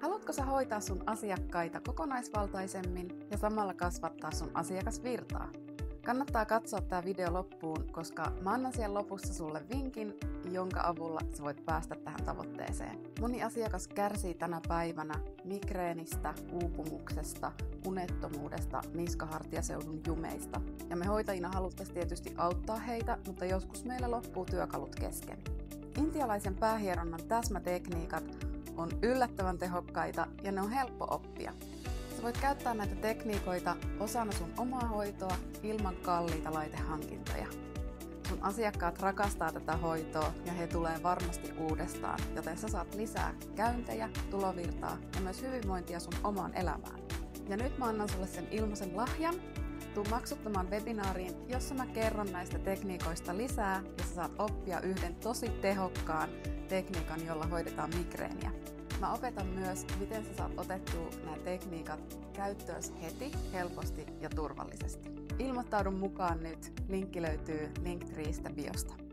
Haluatko sä hoitaa sun asiakkaita kokonaisvaltaisemmin ja samalla kasvattaa sun asiakasvirtaa? Kannattaa katsoa tää video loppuun, koska mä annan siellä lopussa sulle vinkin, jonka avulla sä voit päästä tähän tavoitteeseen. Moni asiakas kärsii tänä päivänä migreenistä, uupumuksesta, unettomuudesta, niskahartiaseudun jumeista. Ja me hoitajina haluttaisiin tietysti auttaa heitä, mutta joskus meillä loppuu työkalut kesken. Intialaisen päähieronnan täsmätekniikat on yllättävän tehokkaita ja ne on helppo oppia. Sä voit käyttää näitä tekniikoita osana sun omaa hoitoa ilman kalliita laitehankintoja. Sun asiakkaat rakastaa tätä hoitoa ja he tulee varmasti uudestaan, joten sä saat lisää käyntejä, tulovirtaa ja myös hyvinvointia sun omaan elämään. Ja nyt mä annan sulle sen ilmaisen lahjan. Tuu maksuttomaan webinaariin, jossa mä kerron näistä tekniikoista lisää ja sä saat oppia yhden tosi tehokkaan tekniikan, jolla hoidetaan migreeniä. Mä opetan myös, miten sä saat otettua nämä tekniikat käyttöön heti, helposti ja turvallisesti. Ilmoittaudu mukaan nyt. Linkki löytyy Linktreestä biosta.